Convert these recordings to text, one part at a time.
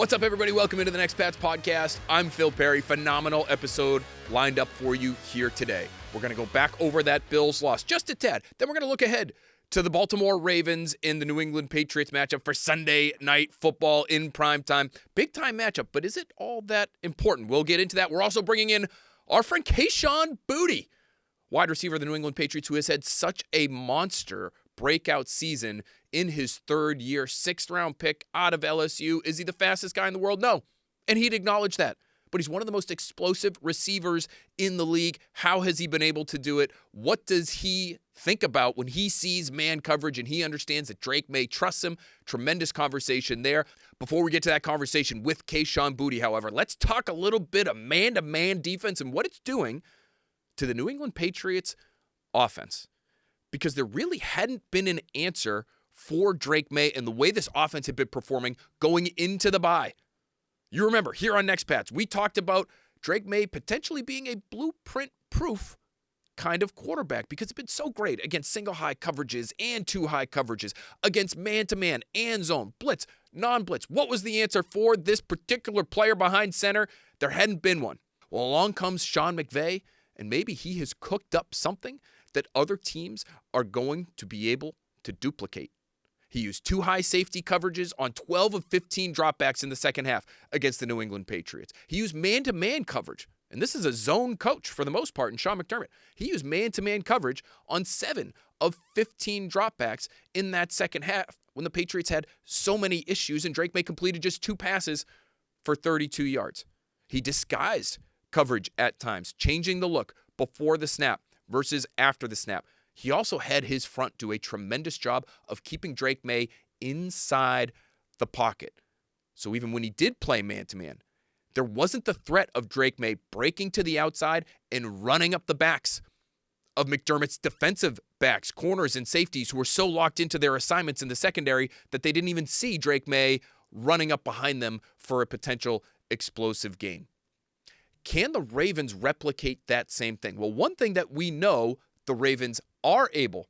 What's up, everybody? Welcome into the Next Pats podcast. I'm Phil Perry. Phenomenal episode lined up for you here today. We're going to go back over that Bills loss just a tad. Then we're going to look ahead to the Baltimore Ravens in the New England Patriots matchup for Sunday night football in prime time. Big time matchup, but is it all that important? We'll get into that. We're also bringing in our friend Kayshon Boutte, wide receiver of the New England Patriots, who has had such a monster breakout season in his third year, 6th-round pick out of LSU. Is he the fastest guy in the world? No. And he'd acknowledge that. But he's one of the most explosive receivers in the league. How has he been able to do it? What does he think about when he sees man coverage and he understands that Drake Maye trusts him? Tremendous conversation there. Before we get to that conversation with Kayshon Boutte, however, let's talk a little bit of man-to-man defense and what it's doing to the New England Patriots offense. Because there really hadn't been an answer for Drake Maye and the way this offense had been performing going into the bye. You remember, here on Next Pats, we talked about Drake Maye potentially being a blueprint-proof kind of quarterback because it's been so great against single high coverages and two high coverages, against man-to-man and zone, blitz, non-blitz. What was the answer for this particular player behind center? There hadn't been one. Well, along comes Sean McVay, and maybe he has cooked up something that other teams are going to be able to duplicate. He used two high safety coverages on 12 of 15 dropbacks in the second half against the New England Patriots. He used man-to-man coverage, and this is a zone coach for the most part in Sean McDermott. He used man-to-man coverage on 7 of 15 dropbacks in that second half when the Patriots had so many issues and Drake Maye completed just 2 passes for 32 yards. He disguised coverage at times, changing the look before the snap versus after the snap. He also had his front do a tremendous job of keeping Drake Maye inside the pocket. So even when he did play man-to-man, there wasn't the threat of Drake Maye breaking to the outside and running up the backs of McDermott's defensive backs, corners, and safeties who were so locked into their assignments in the secondary that they didn't even see Drake Maye running up behind them for a potential explosive gain. Can the Ravens replicate that same thing? Well, one thing that we know the Ravens are able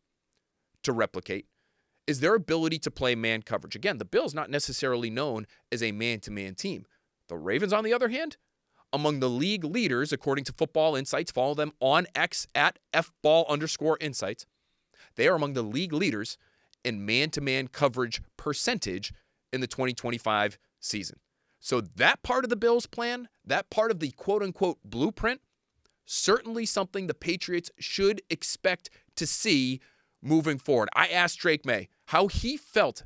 to replicate is their ability to play man coverage. Again, the Bills not necessarily known as a man-to-man team. The Ravens, on the other hand, among the league leaders, according to Football Insights, follow them on X at @FBall_insights. They are among the league leaders in man-to-man coverage percentage in the 2025 season. So that part of the Bills' plan, that part of the quote-unquote blueprint, certainly something the Patriots should expect to see moving forward. I asked Drake Maye how he felt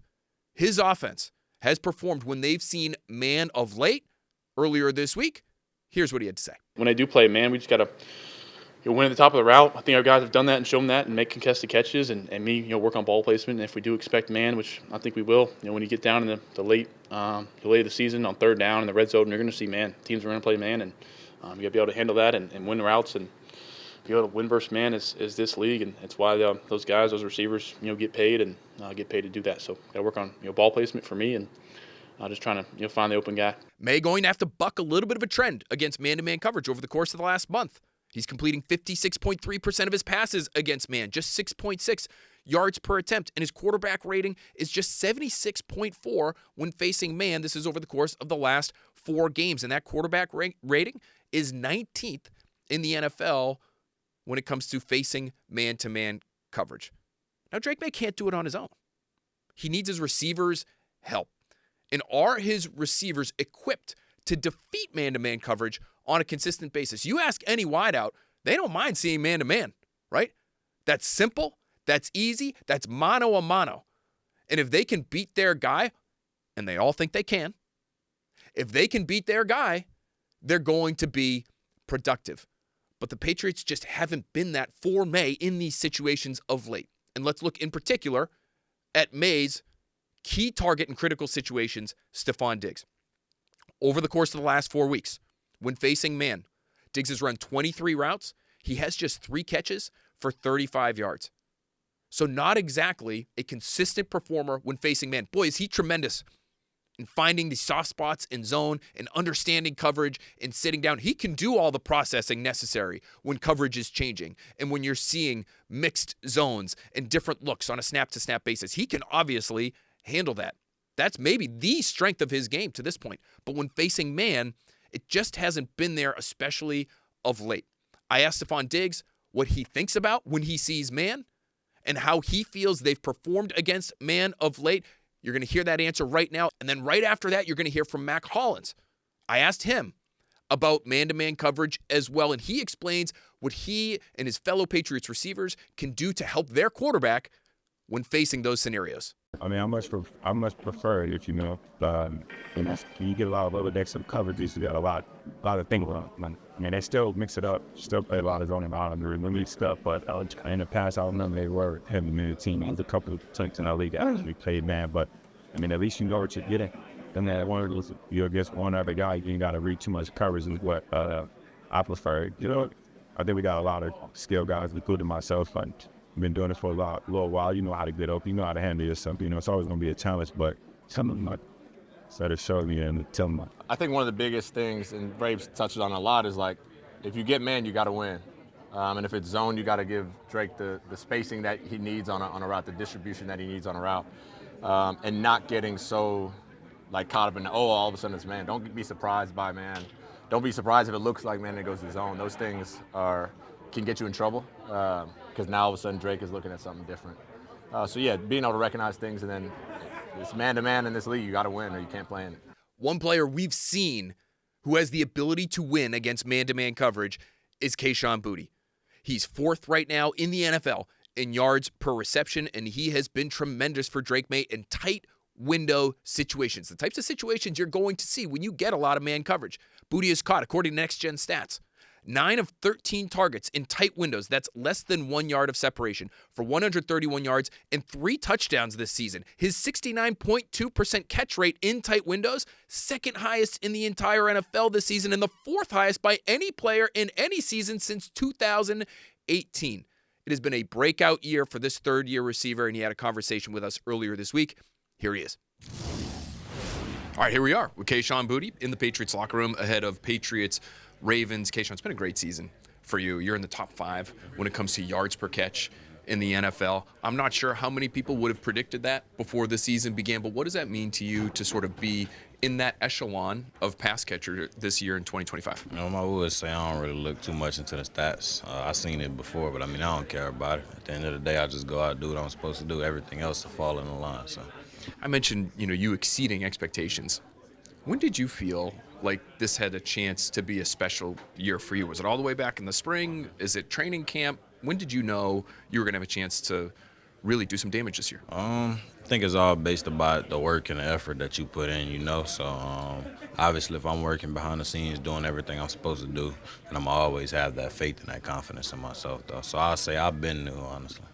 his offense has performed when they've seen man of late earlier this week. Here's what he had to say. When they do play man, we just got to win at the top of the route. I think our guys have done that and shown that and make contested catches and me, work on ball placement. And if we do expect man, which I think we will, when you get down in the late of the season on third down in the red zone, you're going to see man. Teams are going to play man, and you got to be able to handle that and win the routes and be able to win versus man is this league, and it's why those guys, those receivers, get paid and get paid to do that. So got to work on ball placement for me and just trying to find the open guy. Maye going to have to buck a little bit of a trend against man-to-man coverage over the course of the last month. He's completing 56.3% of his passes against man, just 6.6 yards per attempt, and his quarterback rating is just 76.4 when facing man. This is over the course of the last 4 games, and that quarterback rating is 19th in the NFL when it comes to facing man-to-man coverage. Now, Drake Maye can't do it on his own. He needs his receivers' help. And are his receivers equipped to defeat man-to-man coverage on a consistent basis? You ask any wideout, they don't mind seeing man-to-man, right? That's simple, that's easy, that's mano a mano. And if they can beat their guy, and they all think they can, if they can beat their guy, they're going to be productive. But the Patriots just haven't been that for Maye in these situations of late. And let's look in particular at Maye's key target in critical situations, Stephon Diggs. Over the course of the last 4 weeks, when facing man, Diggs has run 23 routes. He has just 3 catches for 35 yards. So not exactly a consistent performer when facing man. Boy, is he tremendous in finding the soft spots in zone and understanding coverage and sitting down. He can do all the processing necessary when coverage is changing and when you're seeing mixed zones and different looks on a snap-to-snap basis. He can obviously handle that. That's maybe the strength of his game to this point. But when facing man, it just hasn't been there, especially of late. I asked Stephon Diggs what he thinks about when he sees man and how he feels they've performed against man of late. You're going to hear that answer right now. And then right after that, you're going to hear from Mac Hollins. I asked him about man-to-man coverage as well, and he explains what he and his fellow Patriots receivers can do to help their quarterback when facing those scenarios. I mean, I much prefer it if you know, you get a lot of other decks of coverages. You got a lot of things. I mean, they still mix it up, still play a lot of zone and out of the release stuff. But in the past, I remember they were heavy minute team. There's a couple of teams in the league that actually played man, but I mean, at least you know what you're getting. And then you're against one other guy, you ain't got to read too much coverage. Is what I prefer. You know, I think we got a lot of skilled guys, including myself. I've been doing it for a little while. You know how to get open. You know how to handle yourself. You know, it's always going to be a challenge, but something like to show me and tell me. I think one of the biggest things, and Braves touches on a lot, is like, if you get man, you got to win. And if it's zone, you got to give Drake the spacing that he needs on a route, the distribution that he needs on a route, and not getting so caught up in, all of a sudden it's man. Don't be surprised by man. Don't be surprised if it looks like man and it goes to zone. Those things can get you in trouble because now all of a sudden Drake is looking at something different. So yeah, being able to recognize things, and then it's man-to-man in this league, you got to win or you can't play in it. One player we've seen who has the ability to win against man-to-man coverage is Kayshon Boutte. He's 4th right now in the NFL in yards per reception, and he has been tremendous for Drake Maye in tight window situations, the types of situations you're going to see when you get a lot of man coverage. Boutte has caught, according to Next Gen Stats, 9 of 13 targets in tight windows. That's less than 1 yard of separation for 131 yards and 3 touchdowns this season. His 69.2% catch rate in tight windows, 2nd highest in the entire NFL this season and the 4th highest by any player in any season since 2018. It has been a breakout year for this 3rd-year receiver, and he had a conversation with us earlier this week. Here he is. All right, here we are with Kayshon Boutte in the Patriots locker room ahead of Patriots Ravens. Kayshon, it's been a great season for you. You're in the top 5 when it comes to yards per catch in the NFL. I'm not sure how many people would have predicted that before the season began, but what does that mean to you to sort of be in that echelon of pass catcher this year in 2025? I would say I don't really look too much into the stats. I've seen it before, but I mean, I don't care about it. At the end of the day, I just go out and do what I'm supposed to do. Everything else will fall in the line. So I mentioned, you exceeding expectations. When did you feel like this had a chance to be a special year for you? Was it all the way back in the spring? Is it training camp? When did you know you were going to have a chance to really do some damage this year? I think it's all based about the work and the effort that you put in, So obviously, if I'm working behind the scenes, doing everything I'm supposed to do, then I'm always have that faith and that confidence in myself, though. So I'll say I've been new, honestly.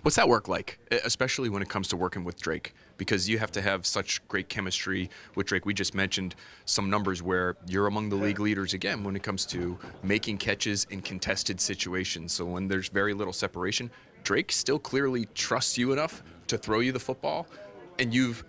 What's that work like, especially when it comes to working with Drake? Because you have to have such great chemistry with Drake. We just mentioned some numbers where you're among the league leaders, again, when it comes to making catches in contested situations. So when there's very little separation, Drake still clearly trusts you enough to throw you the football, and you've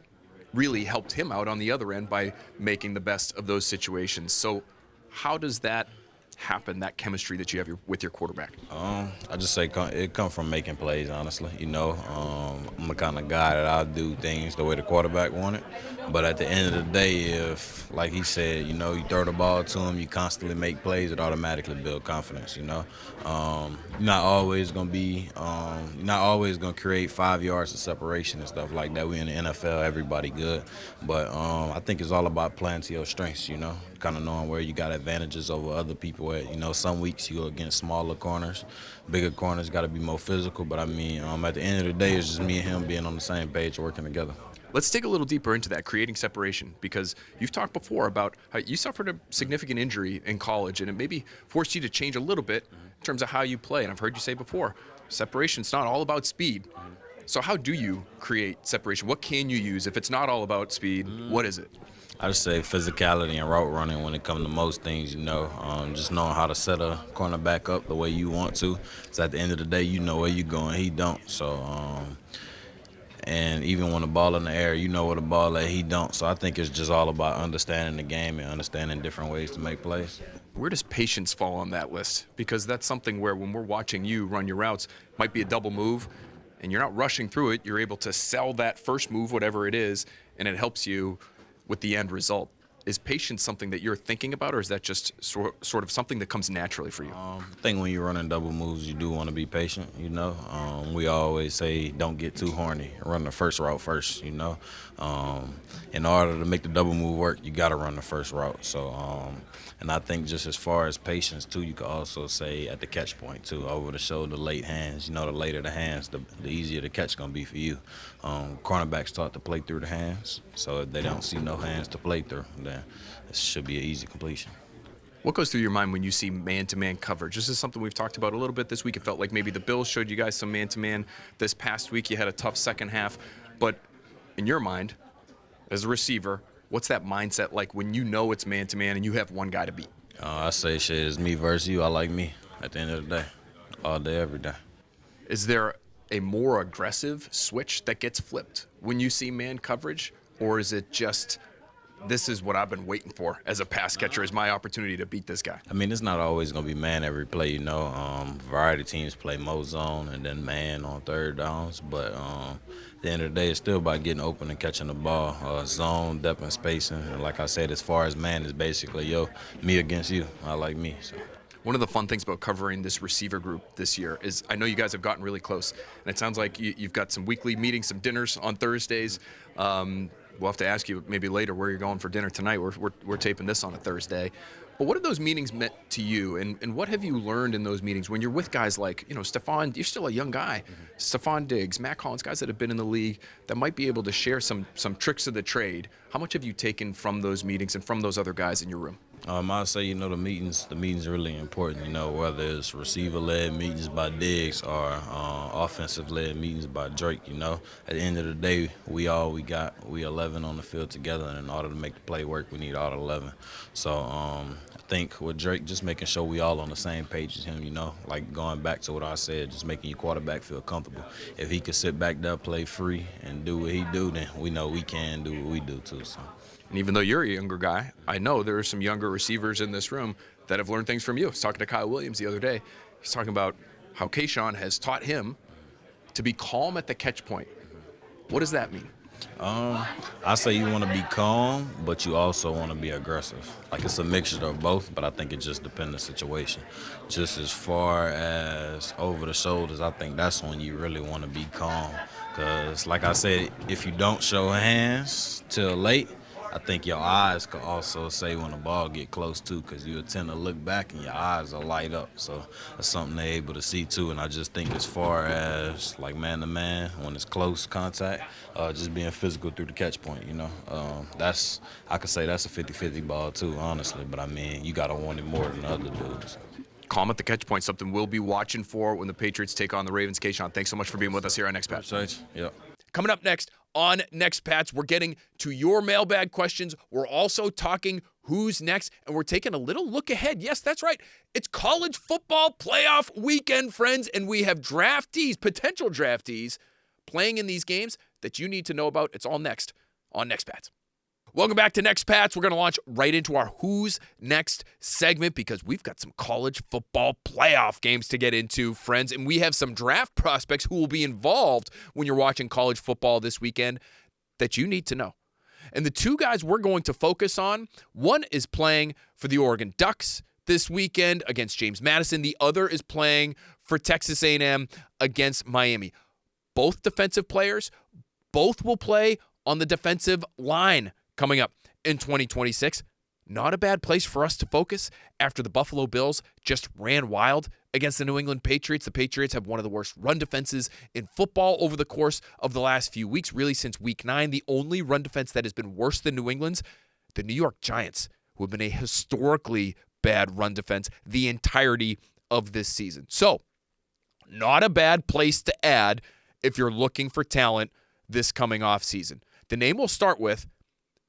really helped him out on the other end by making the best of those situations. So how does that happen, that chemistry that you have with your quarterback? I just say it come from making plays, honestly. I'm the kind of guy that I'll do things the way the quarterback want it. But at the end of the day, if, like he said, you throw the ball to him, you constantly make plays, it automatically builds confidence, You're not always going to create 5 yards of separation and stuff like that. We in the NFL, everybody good. But I think it's all about playing to your strengths, kind of knowing where you got advantages over other people. Some weeks you go against smaller corners, bigger corners got to be more physical. But I mean, at the end of the day, it's just me and him being on the same page, working together. Let's dig a little deeper into that, creating separation, because you've talked before about how you suffered a significant injury in college, and it maybe forced you to change a little bit in terms of how you play. And I've heard you say before, separation's not all about speed. So how do you create separation? What can you use? If it's not all about speed, what is it? I just say physicality and route running when it comes to most things, just knowing how to set a cornerback up the way you want to. So at the end of the day, you know where you're going, he don't. So, and even when the ball in the air, you know where the ball at, he don't. So I think it's just all about understanding the game and understanding different ways to make plays. Where does patience fall on that list? Because that's something where when we're watching you run your routes, might be a double move, and you're not rushing through it. You're able to sell that first move, whatever it is, and it helps you with the end result. Is patience something that you're thinking about, or is that just sort of something that comes naturally for you? I think when you're running double moves, you do want to be patient, you know. We always say don't get too horny. Run the first route first, you know. In order to make the double move work, you got to run the first route. So, and I think just as far as patience, too, you could also say at the catch point, too, over the shoulder, late hands. You know, the later the hands, the easier the catch going to be for you. Cornerbacks taught to play through the hands, so if they don't see no hands to play through, then it should be an easy completion. What goes through your mind when you see man-to-man coverage? This is something we've talked about a little bit this week. It felt like maybe the Bills showed you guys some man-to-man this past week. You had a tough second half. But in your mind, as a receiver, what's that mindset like when you know it's man-to-man and you have one guy to beat? I say shit, it's me versus you. I like me at the end of the day, all day, every day. Is there a more aggressive switch that gets flipped when you see man coverage? Or is it just, this is what I've been waiting for as a pass catcher, is my opportunity to beat this guy? I mean, it's not always going to be man every play, you know. Variety teams play mo zone and then man on third downs. But at the end of the day, it's still about getting open and catching the ball. Zone, depth, and spacing. And like I said, as far as man, is basically, me against you. I like me, so. One of the fun things about covering this receiver group this year is I know you guys have gotten really close, and it sounds like you've got some weekly meetings, some dinners on Thursdays. We'll have to ask you maybe later where you're going for dinner tonight. We're taping this on a Thursday. But what have those meetings meant to you, and what have you learned in those meetings when you're with guys like, Stephon, you're still a young guy, Stephon Diggs, Matt Collins, guys that have been in the league that might be able to share some tricks of the trade. How much have you taken from those meetings and from those other guys in your room? I'd say, the meetings are really important, whether it's receiver-led meetings by Diggs or offensive-led meetings by Drake, At the end of the day, we 11 on the field together, and in order to make the play work, we need all 11. So I think with Drake, just making sure we all on the same page as him, like going back to what I said, just making your quarterback feel comfortable. If he could sit back there, play free, and do what he do, then we know we can do what we do too, so. And even though you're a younger guy, I know there are some younger receivers in this room that have learned things from you. I was talking to Kyle Williams the other day. He's talking about how Kayshon has taught him to be calm at the catch point. What does that mean? I say you want to be calm, but you also want to be aggressive. Like, it's a mixture of both, but I think it just depends on the situation. Just as far as over the shoulders, I think that's when you really want to be calm. Because, like I said, if you don't show hands till late, I think your eyes could also say when the ball get close too, because you tend to look back and your eyes will light up. So that's something they're able to see too. And I just think as far as like man to man, when it's close contact, just being physical through the catch point, I could say that's a 50-50 ball too, honestly. But I mean, you gotta want it more than other dudes. Calm at the catch point, something we'll be watching for when the Patriots take on the Ravens. Kayshon, thanks so much for being with us here on Next Pat. Yep. Coming up next on Next Pats, we're getting to your mailbag questions. We're also talking who's next, and we're taking a little look ahead. Yes, that's right. It's college football playoff weekend, friends, and we have draftees, potential draftees, playing in these games that you need to know about. It's all next on Next Pats. Welcome back to Next Pats. We're going to launch right into our Who's Next segment because we've got some college football playoff games to get into, friends, and we have some draft prospects who will be involved when you're watching college football this weekend that you need to know. And the two guys we're going to focus on, one is playing for the Oregon Ducks this weekend against James Madison. The other is playing for Texas A&M against Miami. Both defensive players, both will play on the defensive line coming up in 2026. Not a bad place for us to focus after the Buffalo Bills just ran wild against the New England Patriots. The Patriots have one of the worst run defenses in football over the course of the last few weeks, really since Week 9. The only run defense that has been worse than New England's, the New York Giants, who have been a historically bad run defense the entirety of this season. So, not a bad place to add if you're looking for talent this coming offseason. The name we'll start with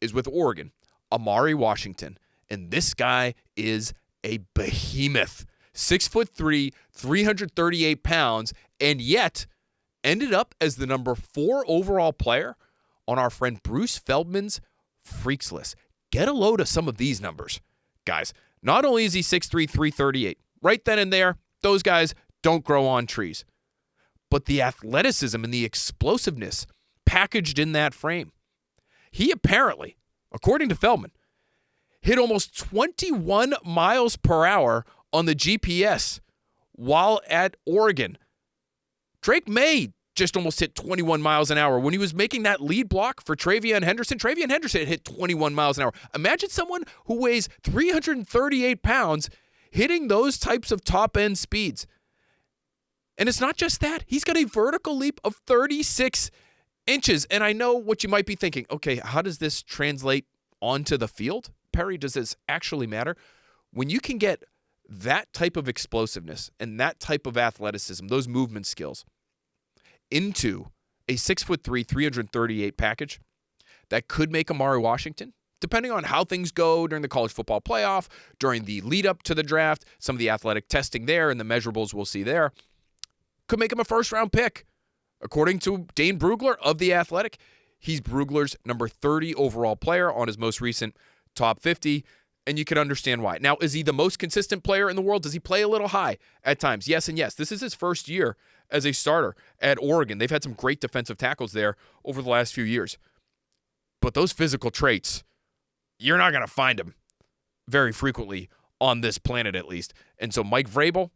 is with Oregon, Amari Washington. And this guy is a behemoth. 6'3", 338 pounds, and yet ended up as the number 4 overall player on our friend Bruce Feldman's Freaks list. Get a load of some of these numbers, guys. Not only is he 6'3", 338, right then and there, those guys don't grow on trees. But the athleticism and the explosiveness packaged in that frame. He apparently, according to Feldman, hit almost 21 miles per hour on the GPS while at Oregon. Drake Maye just almost hit 21 miles an hour when he was making that lead block for Travion Henderson. Travion Henderson hit 21 miles an hour. Imagine someone who weighs 338 pounds hitting those types of top-end speeds. And it's not just that. He's got a vertical leap of 36 inches. And I know what you might be thinking. Okay, how does this translate onto the field? Perry, does this actually matter? When you can get that type of explosiveness and that type of athleticism, those movement skills, into a 6'3", 338 package that could make Amari Washington, depending on how things go during the college football playoff, during the lead up to the draft, some of the athletic testing there and the measurables we'll see there, could make him a first-round pick. According to Dane Brugler of The Athletic, he's Brugler's number 30 overall player on his most recent top 50, and you can understand why. Now, is he the most consistent player in the world? Does he play a little high at times? Yes and yes. This is his first year as a starter at Oregon. They've had some great defensive tackles there over the last few years. But those physical traits, you're not going to find them very frequently on this planet, at least. And so Mike Vrabel,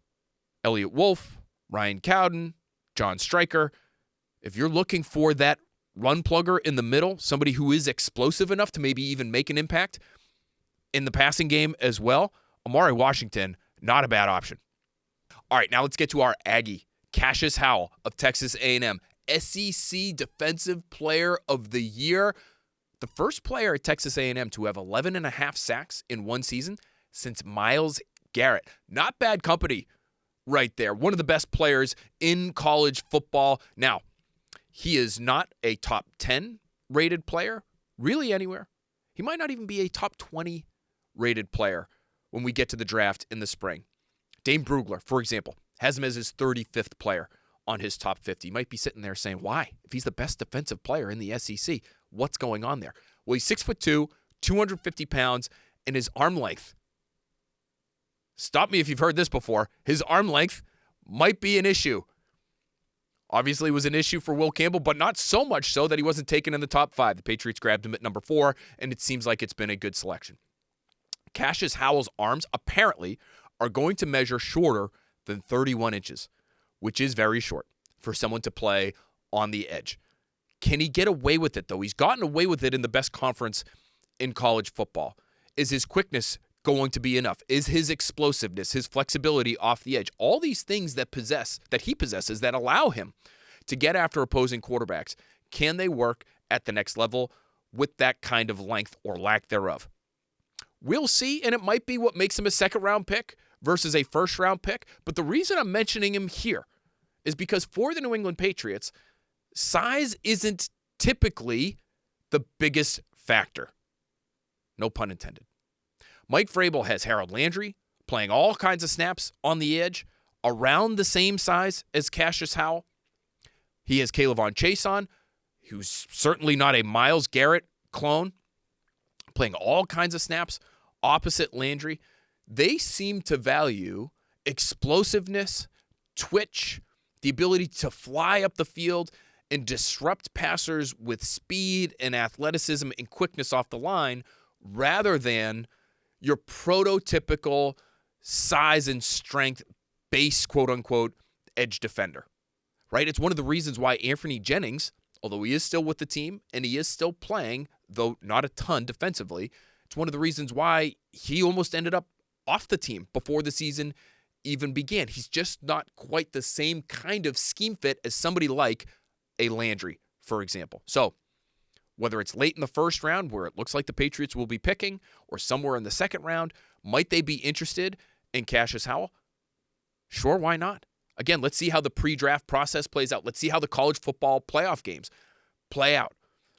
Elliott Wolf, Ryan Cowden, John Stryker, if you're looking for that run plugger in the middle, somebody who is explosive enough to maybe even make an impact in the passing game as well, Amari Washington, not a bad option. All right, now let's get to our Aggie, Cassius Howell of Texas A&M, SEC Defensive Player of the Year, the first player at Texas A&M to have 11.5 sacks in one season since Myles Garrett. Not bad company right there. One of the best players in college football. Now, he is not a top 10 rated player, really anywhere. He might not even be a top 20 rated player when we get to the draft in the spring. Dane Brugler, for example, has him as his 35th player on his top 50. You might be sitting there saying, why? If he's the best defensive player in the SEC, what's going on there? Well, he's 6'2", 250 pounds, and his arm length. Stop me if you've heard this before. His arm length might be an issue. Obviously, it was an issue for Will Campbell, but not so much so that he wasn't taken in the top 5. The Patriots grabbed him at number 4, and it seems like it's been a good selection. Cassius Howell's arms apparently are going to measure shorter than 31 inches, which is very short for someone to play on the edge. Can he get away with it, though? He's gotten away with it in the best conference in college football. Is his quickness going to be enough? Is his explosiveness, his flexibility off the edge, all these things that he possesses that allow him to get after opposing quarterbacks, can they work at the next level with that kind of length or lack thereof? We'll see, and it might be what makes him a second-round pick versus a first-round pick. But the reason I'm mentioning him here is because for the New England Patriots, size isn't typically the biggest factor. No pun intended. Mike Vrabel has Harold Landry playing all kinds of snaps on the edge, around the same size as Cassius Howell. He has Kayvon Chaisson, who's certainly not a Myles Garrett clone, playing all kinds of snaps opposite Landry. They seem to value explosiveness, twitch, the ability to fly up the field and disrupt passers with speed and athleticism and quickness off the line rather than your prototypical size and strength base, quote-unquote, edge defender, right? It's one of the reasons why Anthony Jennings, although he is still with the team and he is still playing, though not a ton defensively, it's one of the reasons why he almost ended up off the team before the season even began. He's just not quite the same kind of scheme fit as somebody like a Landry, for example. So whether it's late in the first round where it looks like the Patriots will be picking or somewhere in the second round, might they be interested in Cassius Howell? Sure, why not? Again, let's see how the pre-draft process plays out. Let's see how the college football playoff games play out.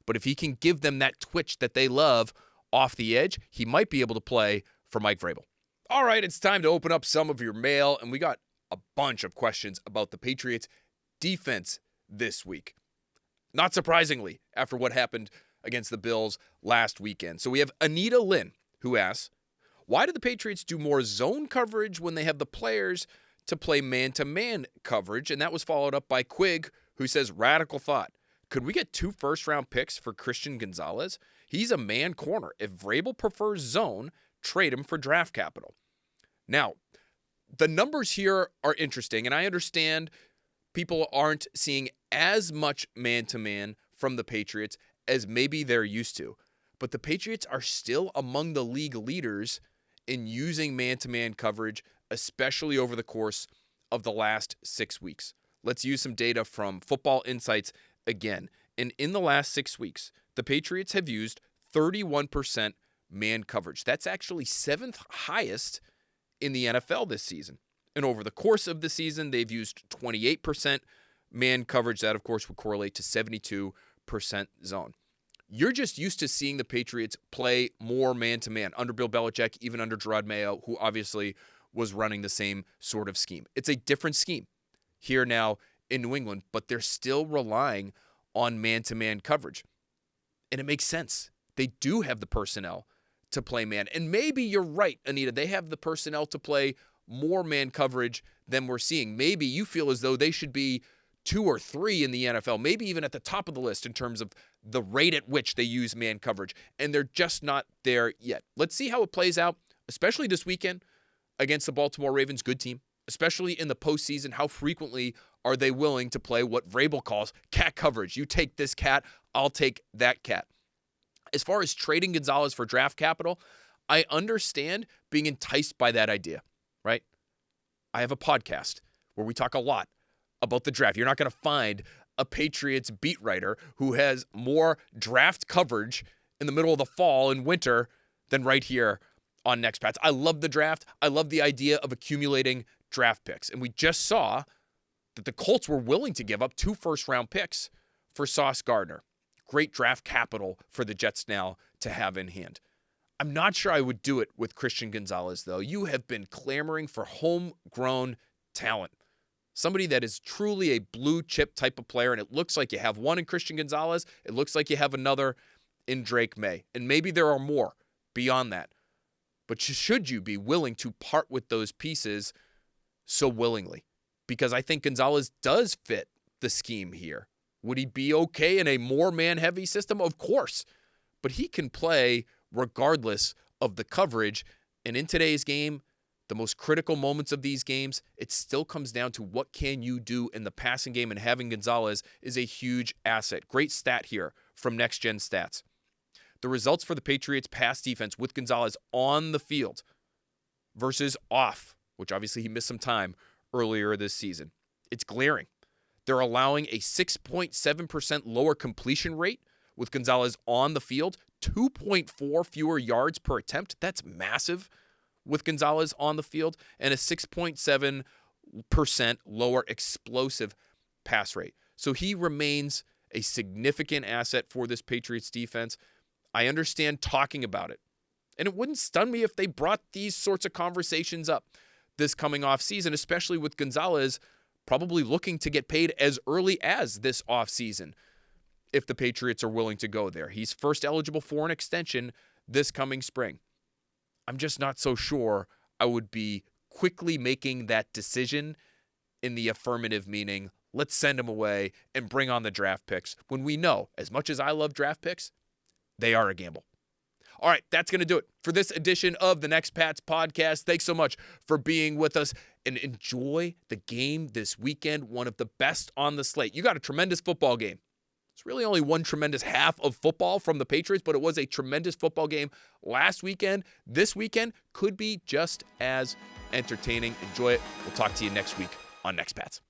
But if he can give them that twitch that they love off the edge, he might be able to play for Mike Vrabel. All right, it's time to open up some of your mail, and we got a bunch of questions about the Patriots' defense this week. Not surprisingly, after what happened against the Bills last weekend. So we have Anita Lynn, who asks, why do the Patriots do more zone coverage when they have the players to play man-to-man coverage? And that was followed up by Quig, who says, radical thought. Could we get 2 first-round picks for Christian Gonzalez? He's a man corner. If Vrabel prefers zone, trade him for draft capital. Now, the numbers here are interesting, and I understand people aren't seeing as much man-to-man from the Patriots as maybe they're used to. But the Patriots are still among the league leaders in using man-to-man coverage, especially over the course of the last 6 weeks. Let's use some data from Football Insights again. And in the last 6 weeks, the Patriots have used 31% man coverage. That's actually 7th highest in the NFL this season. And over the course of the season, they've used 28% man coverage. That, of course, would correlate to 72% zone. You're just used to seeing the Patriots play more man-to-man under Bill Belichick, even under Drake Maye, who obviously was running the same sort of scheme. It's a different scheme here now in New England, but they're still relying on man-to-man coverage. And it makes sense. They do have the personnel to play man. And maybe you're right, Anita. They have the personnel to play more man coverage than we're seeing. Maybe you feel as though they should be 2 or 3 in the NFL, maybe even at the top of the list in terms of the rate at which they use man coverage. And they're just not there yet. Let's see how it plays out, especially this weekend against the Baltimore Ravens, good team, especially in the postseason. How frequently are they willing to play what Vrabel calls cat coverage? You take this cat, I'll take that cat. As far as trading Gonzalez for draft capital, I understand being enticed by that idea, right? I have a podcast where we talk a lot about the draft. You're not going to find a Patriots beat writer who has more draft coverage in the middle of the fall and winter than right here on Next Pats. I love the draft. I love the idea of accumulating draft picks. And we just saw that the Colts were willing to give up 2 first-round picks for Sauce Gardner. Great draft capital for the Jets now to have in hand. I'm not sure I would do it with Christian Gonzalez, though. You have been clamoring for homegrown talent. Somebody that is truly a blue chip type of player, and it looks like you have one in Christian Gonzalez. It looks like you have another in Drake Maye. And maybe there are more beyond that. But should you be willing to part with those pieces so willingly? Because I think Gonzalez does fit the scheme here. Would he be okay in a more man-heavy system? Of course. But he can play regardless of the coverage. And in today's game, the most critical moments of these games, it still comes down to what can you do in the passing game, and having Gonzalez is a huge asset. Great stat here from Next Gen Stats. The results for the Patriots pass defense with Gonzalez on the field versus off, which obviously he missed some time earlier this season. It's glaring. They're allowing a 6.7% lower completion rate with Gonzalez on the field, 2.4 fewer yards per attempt. That's massive with Gonzalez on the field, and a 6.7% lower explosive pass rate. So he remains a significant asset for this Patriots defense. I understand talking about it, and it wouldn't stun me if they brought these sorts of conversations up this coming off season, especially with Gonzalez probably looking to get paid as early as this offseason if the Patriots are willing to go there. He's first eligible for an extension this coming spring. I'm just not so sure I would be quickly making that decision in the affirmative, meaning let's send him away and bring on the draft picks, when we know, as much as I love draft picks, they are a gamble. All right, that's going to do it for this edition of the Next Pats podcast. Thanks so much for being with us, and enjoy the game this weekend, one of the best on the slate. You got a tremendous football game. It's really only one tremendous half of football from the Patriots, but it was a tremendous football game last weekend. This weekend could be just as entertaining. Enjoy it. We'll talk to you next week on Next Pats.